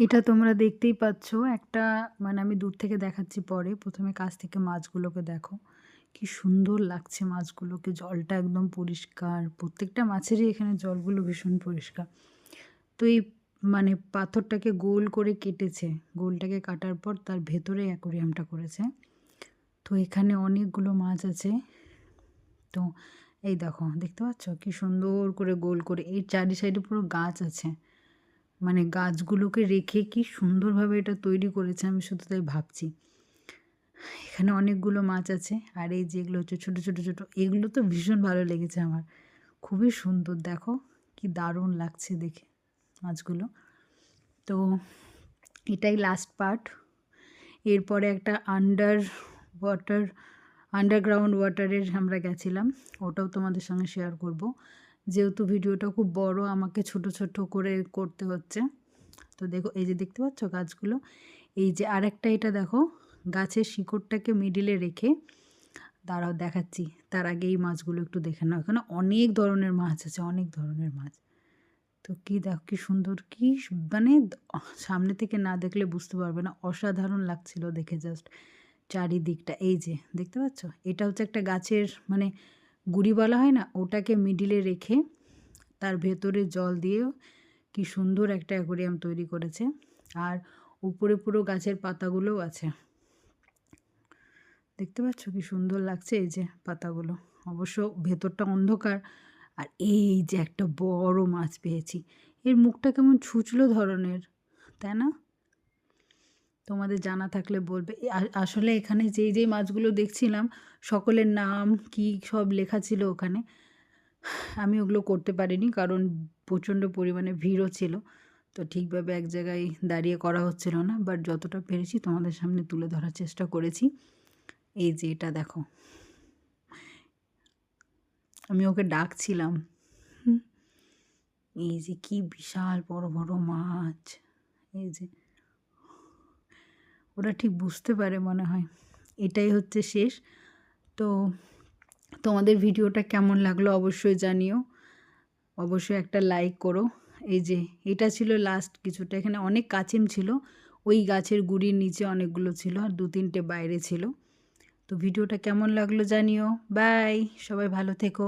এটা তোমরা দেখতেই পাচ্ছ একটা, মানে আমি দূর থেকে দেখাচ্ছি পরে। প্রথমে কাছ থেকে মাছগুলোকে দেখো। কি সুন্দর লাগছে মাছগুলোকে। জলটা একদম পরিষ্কার। প্রত্যেকটা মাছেরই এখানে জলগুলো ভীষণ পরিষ্কার। তো এই মানে পাথরটাকে গোল করে কেটেছে। গোলটাকে কাটার পর তার ভেতরে অ্যাকোরিয়ামটা করেছে। তো এখানে অনেকগুলো মাছ আছে। তো এই দেখো, দেখতে পাচ্ছ কি সুন্দর করে গোল করে। এই চারি সাইডে পুরো গাছ আছে। মানে গাছগুলোকে রেখে কি সুন্দরভাবে এটা তৈরি করেছে, আমি শুধু তাই ভাবছি। এখানে অনেকগুলো মাছ আছে। আর এই যেগুলো হচ্ছে ছোটো ছোটো ছোটো, এগুলো তো ভীষণ ভালো লেগেছে আমার। খুবই সুন্দর, দেখো কি দারুণ লাগছে দেখে মাছগুলো। তো এটাই লাস্ট পার্ট। এরপরে একটা আন্ডারগ্রাউন্ড ওয়াটারের আমরা গেছিলাম। ওটাও তোমাদের সঙ্গে শেয়ার করব। যেহেতু ভিডিওটা খুব বড়, আমাকে ছোট ছোট করে করতে হচ্ছে। তো দেখো, এই যে দেখতে পাচ্ছ গাছগুলো। এই যে আরেকটা, এটা দেখো, গাছের শিকড়টাকে মিডিলে রেখে, দাঁড়াও দেখাচ্ছি। তার আগে এই মাছগুলো একটু দেখে নাও। এখানে অনেক ধরনের মাছ আছে, অনেক ধরনের মাছ। তো কি দেখো কি সুন্দর, কি মানে সামনে থেকে না দেখলে বুঝতে পারবে না। অসাধারণ লাগছিল দেখে জাস্ট চারিদিকটা। এই যে দেখতে পাচ্ছ, এটা হচ্ছে একটা গাছের মানে গুড়ি বলা হয় না, ওটাকে মিডিলে রেখে তার ভেতরে জল দিয়ে কি সুন্দর একটা অ্যাকোরিয়াম তৈরি করেছে। আর উপরে পুরো গাছের পাতাগুলোও আছে। দেখতে পাচ্ছ কি সুন্দর লাগছে এই যে পাতাগুলো। অবশ্য ভেতরটা অন্ধকার। আর এই যে একটা বড় মাছ পেয়েছি। এর মুখটা কেমন ছুঁচলো ধরনের, তাই না? তোমাদের জানা থাকলে বলবে। আসলে এখানে যেই মাছগুলো দেখছিলাম, সকলের নাম কি সব লেখা ছিল ওখানে। আমি ওগুলো করতে পারিনি, কারণ প্রচণ্ড পরিমাণে ভিড়ও ছিল। তো ঠিকভাবে এক জায়গায় দাঁড়িয়ে করা হচ্ছিল না। বাট যতটা পেরেছি তোমাদের সামনে তুলে ধরার চেষ্টা করেছি। এই যে এটা দেখো, আমি ওকে ডাকছিলাম। এই যে কি বিশাল বড় বড় মাছ। এই যে ওরা ঠিক বুঝতে পারে মনে হয়। এটাই হচ্ছে শেষ। তো তোমাদের ভিডিওটা কেমন লাগলো অবশ্যই জানিও। অবশ্যই একটা লাইক করো। এই যে এটা ছিল লাস্ট কিছুটা। এখানে অনেক কাচিম ছিল, ওই গাছের গুঁড়ির নিচে অনেকগুলো ছিল, আর 2-3টে বাইরে ছিল। তো ভিডিওটা কেমন লাগলো জানিও। বাই, সবাই ভালো থেকো।